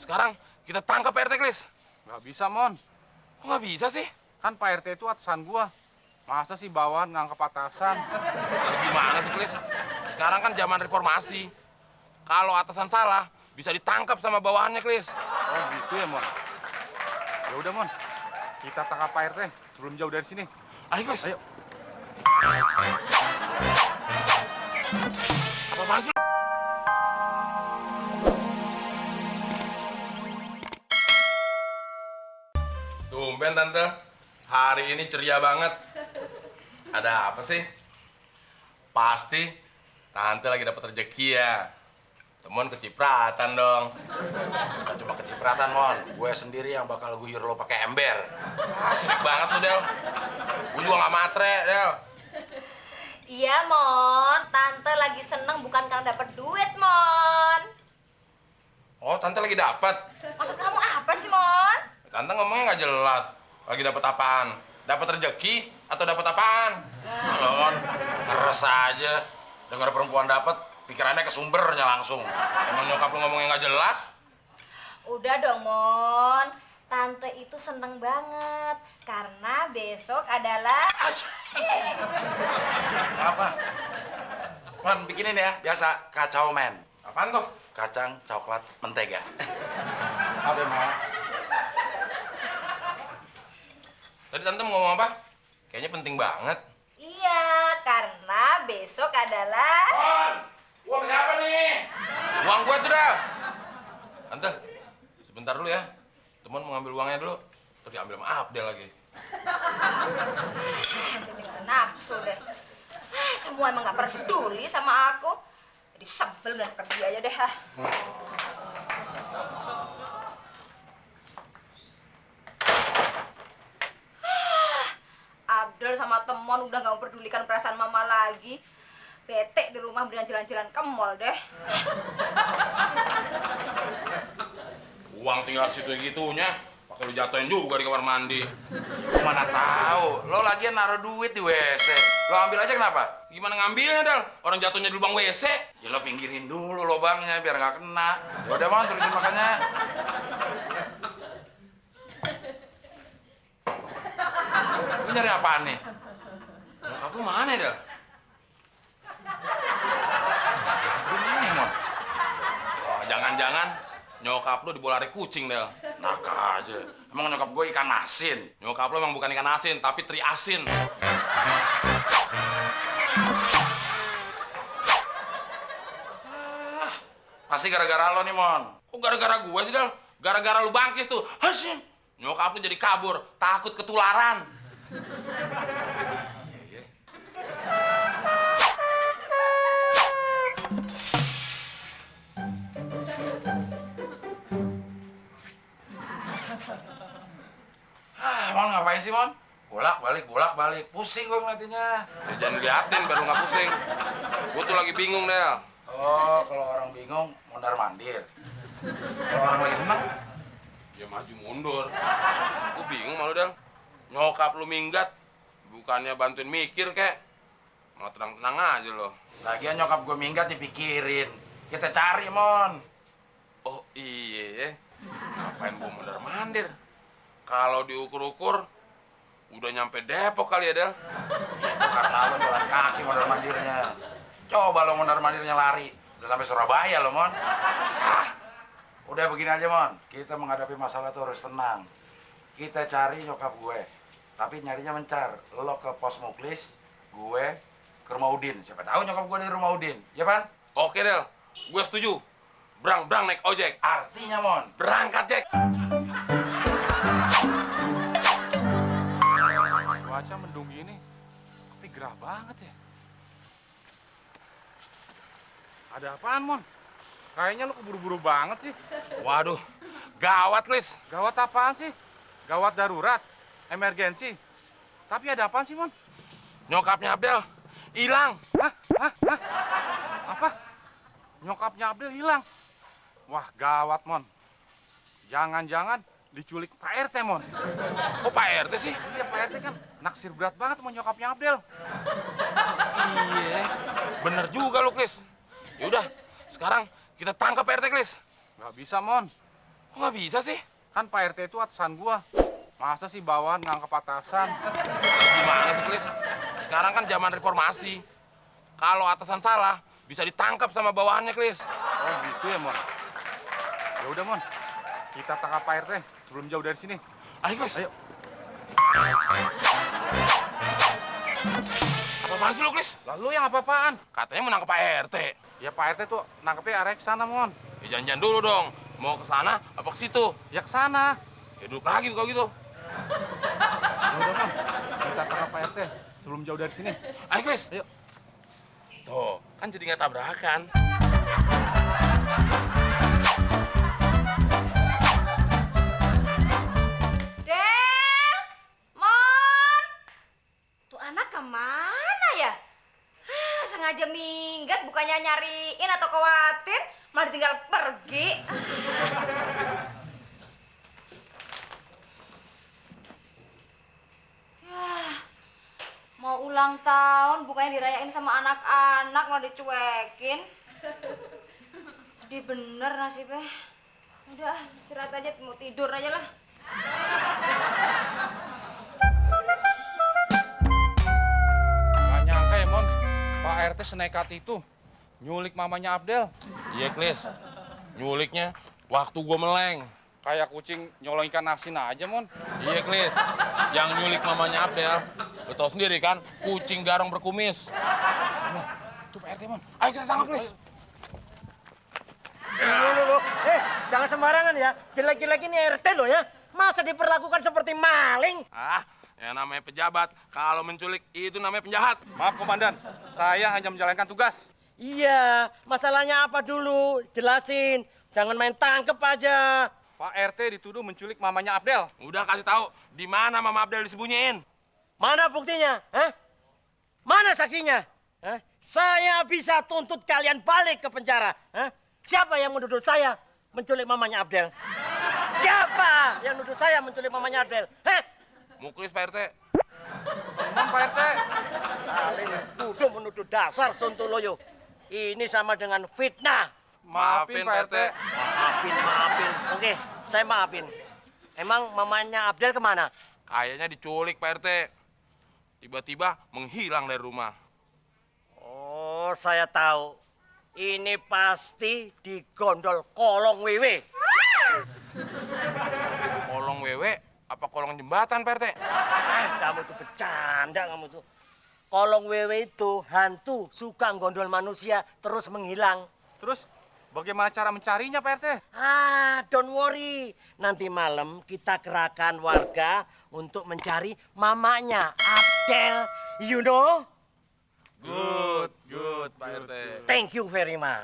sekarang kita tangkap Pak RT, Klis. Nggak bisa, Mon. Kok nggak bisa sih? Kan Pak RT itu atasan gua. Masa sih bawahan ngangkep atasan? Lalu gimana sih, Klis? Sekarang kan zaman reformasi. Kalau atasan salah, bisa ditangkap sama bawahannya, Klis. Oh gitu ya, Mon. Ya udah, Mon. Kita tangkap Pak RT sebelum jauh dari sini. Ayo, Klis. Ayo. Apaan sih? Tumben, Tante. Hari ini ceria banget. Ada apa sih? Pasti Tante lagi dapat rezeki ya. Temen kecipratan dong. Bukan cuma kecipratan, Mon. Gue sendiri yang bakal guyur lo pakai ember. Asik banget lu, Del. Gue juga nggak matre, Del. Iya, Mon. Tante lagi seneng bukan karena dapat duit, Mon. Oh, Tante lagi dapat. Maksud kamu apa sih, Mon? Tante ngomongnya nggak jelas. Lagi dapat apaan? Dapat rezeki atau dapat apaan? Lo, Mon, ngeres aja. Dengar perempuan dapat, pikirannya ke sumbernya langsung. Emang nyokap lu ngomongnya nggak jelas? Udah dong, Mon. Tante itu seneng banget karena besok adalah Apa? Mon, bikinin ya, biasa kacau men. Apaan tuh? Kacang, coklat, mentega. Apa, Mon? Tadi Tante mau ngomong apa? Kayaknya penting banget. iya, karena besok adalah Mon, uang siapa nih? Uang gua tuh, Del. Tante, sebentar dulu ya. Temen mau ngambil uangnya dulu. Terus diambil sama Abdel lagi. sini nggak nafsu deh. Semua emang nggak peduli sama aku. Jadi sebel dan pergi aja deh. Abdul sama Temon udah nggak memperdulikan perasaan mama lagi. Bete di rumah mendingan jalan-jalan ke mall deh. Uang tinggal situ gitunya. Pakai lu jatuhin juga di kamar mandi. Mana tahu, lo lagi naruh duit di WC. Lo ambil aja kenapa? Gimana ngambilnya, Del? Orang jatuhnya di lubang WC. Ya lo pinggirin dulu lubangnya biar nggak kena. Ya udah, Mon, tulisin makanya. Lo nyari apaan nih? Nyokap lu mana, Del? Gimana ya, Mon? Oh, jangan-jangan nyokap lu dibola lari kucing, Del. Naka aja. Emang nyokap gue ikan asin. Nyokap lu emang bukan ikan asin, tapi teri asin. Pasti gara-gara lo nih, Mon. Kok gara-gara gue sih, Del? Gara-gara lu bangkis tuh. Hasim. Nyokap lu jadi kabur, takut ketularan. Mon, ngapain sih, Mon? Bolak-balik. Pusing gue ngeliatinnya. Ya, jangan liatin biar lu nggak pusing. Gue tuh lagi bingung, Del. Oh, kalau orang bingung, mondar-mandir. Kalau orang lagi senang, Dia maju mundur. Gue bingung malu, Del. Nyokap lu minggat, bukannya bantuin mikir, kek. Malah tenang-tenang aja lo. lagian nyokap gue minggat dipikirin. Kita cari, Mon. Oh iya, ngapain gue mondar-mandir? Kalau diukur-ukur, udah nyampe Depok kali ya, Del? Itu karena lo jalan kaki mondar-mandirnya. Coba lo mondar-mandirnya lari. Udah sampai Surabaya lo, Mon. Udah begini aja, Mon. Kita menghadapi masalah tuh harus tenang. Kita cari nyokap gue. Tapi nyarinya mencar. Lo ke pos Muklis, gue ke rumah Udin. Siapa tahu nyokap gue dari rumah Udin. Ya, Pan? Oke, Del. Gue setuju. Brang naik ojek. Artinya, Mon. Berangkat, Jack. Cuaca mendung gini, tapi gerah banget ya. Ada apaan, Mon? Kayaknya lu keburu-buru banget sih. Waduh, gawat, Klis. Gawat apaan sih? Gawat darurat, emergensi. Tapi ada apaan sih, Mon? Nyokapnya Abdel hilang. Hah? Apa? Nyokapnya Abdel hilang? Wah, gawat, Mon. Jangan-jangan diculik Pak RT, Mon. Kok Pak RT sih? Iya, Pak RT kan naksir berat banget sama nyokapnya Abdel. Iya, bener juga lu, Klis. Yaudah, sekarang kita tangkap Pak RT, Klis. Nggak bisa, Mon. Kok nggak bisa sih? Kan Pak RT itu atasan gua. Masa sih bawahan nganggep atasan? Gimana sih, Klis? Sekarang kan zaman reformasi. Kalau atasan salah, bisa ditangkap sama bawahannya, Klis. Oh gitu ya, Mon. Ya udah, Mon. Kita tangkap Pak RT sebelum jauh dari sini. Ayo, Klis. Ayo. Apaan sih lu, Klis? Lalu yang apa-apaan? Katanya menangkap Pak RT. Ya Pak RT tuh nangkepnya arah ke sana, Mon. Ya janjian dulu dong. Mau ke sana apa ke situ? Ya ke sana. Ya duduk lagi kalau gitu. Ya udah, Mon. Kita tangkap Pak RT sebelum jauh dari sini. Ayo, Klis. Ayo. Tuh, kan jadi nggak tabrakan. Del, Mon, tuh anak kemana ya? Sengaja minggat, bukannya nyariin atau khawatir, malah ditinggal pergi. Yah, mau ulang tahun, bukannya dirayain sama anak-anak, malah dicuekin. Sedih bener nasibnya. Udah, istirahat aja, mau tidur aja lah. Gak nyangka ya, Mon. Pak RT senekat itu. Nyulik mamanya Abdel. Iya, Klis. Nyuliknya waktu gua meleng. Kayak kucing nyolong ikan asin aja, Mon. Iya, Klis. Yang nyulik mamanya Abdel, lu tau sendiri kan, kucing garong berkumis. Itu Pak RT, Mon. Ayo kita tangkap, Klis. Dulu, jangan sembarangan ya. Jelek-jelek ini RT loh ya. Masa diperlakukan seperti maling? Ah, yang namanya pejabat, kalau menculik itu namanya penjahat. Maaf, Komandan. Saya hanya menjalankan tugas. Iya, masalahnya apa dulu? Jelasin. Jangan main tangkep aja. Pak RT dituduh menculik mamanya Abdel. Udah kasih tahu di mana Mama Abdel disembunyiin. Mana buktinya? Hah? Mana saksinya? Hah? Saya bisa tuntut kalian balik ke penjara. Hah? Siapa yang menuduh saya menculik mamanya Abdel? Siapa yang menuduh saya menculik mamanya Abdel? Hah? Muklis Pak RT. Emang Pak RT? Saling tuduh menuduh dasar Sontoloyo. Ini sama dengan fitnah. Maafin Pak RT. Maafin. Oke, saya maafin. Emang mamanya Abdel kemana? Kayaknya diculik Pak RT. Tiba-tiba menghilang dari rumah. Oh, saya tahu. Ini pasti digondol kolong wewe. Kolong wewe apa kolong jembatan Pak RT? Kamu tuh bercanda kamu tuh. Kolong wewe itu hantu suka gondol manusia terus menghilang. Terus bagaimana cara mencarinya, Pak RT? Don't worry. Nanti malam kita kerahkan warga untuk mencari mamanya Abdel. You know? Good Pak RT. Thank you very much.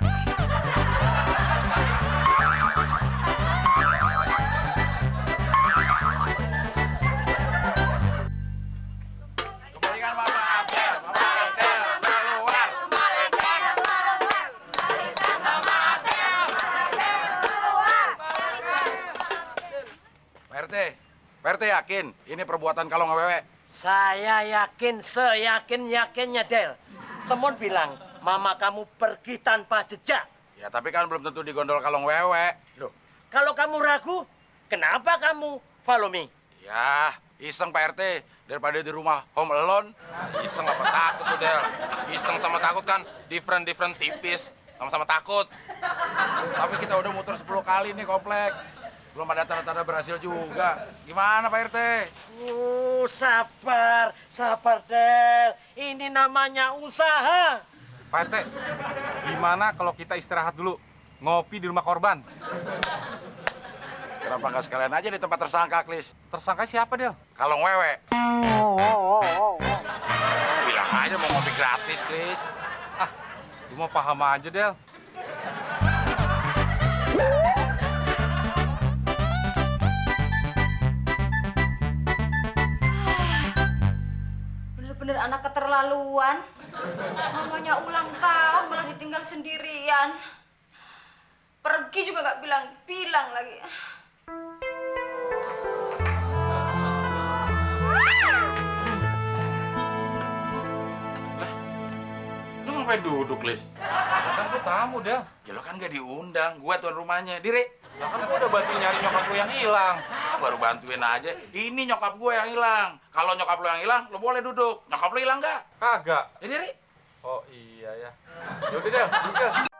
Kembalikan Mama Abdel, Mama Abdel, keluar. Pak RT yakin ini perbuatan kalau ngewewe? Saya yakin, seyakin-yakinnya, Del. Temon bilang, mama kamu pergi tanpa jejak. Ya tapi kan belum tentu digondol kalong wewe. Loh, kalau kamu ragu, kenapa kamu follow me? Ya, iseng Pak RT daripada di rumah home alone. Iseng apa takut tuh Del? Iseng sama takut kan different tipis. Sama-sama takut. Tapi kita udah muter 10 kali nih komplek. Belum ada tanda-tanda berhasil juga. Gimana Pak RT? Sabar, Del. Ini namanya usaha. Pak RT, gimana kalau kita istirahat dulu? Ngopi di rumah korban. Kenapa nggak sekalian aja di tempat tersangka, Klis? Tersangka siapa, Del? Kalong wewe. Bilang aja mau ngopi gratis, Klis. Lu mau paham aja, Del. Bener-bener anak keterlaluan. Mamanya ulang tahun malah ditinggal sendirian. Pergi juga nggak bilang-bilang lagi. Lu ngapain duduk, Klis? Ya kan gua tamu, Del. Ya lo kan nggak diundang. Gua tuan rumahnya. Diri. Lah kan gua udah bantuin nyari nyokap lu yang hilang. Ah, baru bantuin aja. Ini nyokap gue yang hilang. Kalau nyokap lu yang hilang, lu boleh duduk. Nyokap lu hilang nggak? Kagak. Jadi, Ri. Oh iya ya. Yaudah deh, duduk.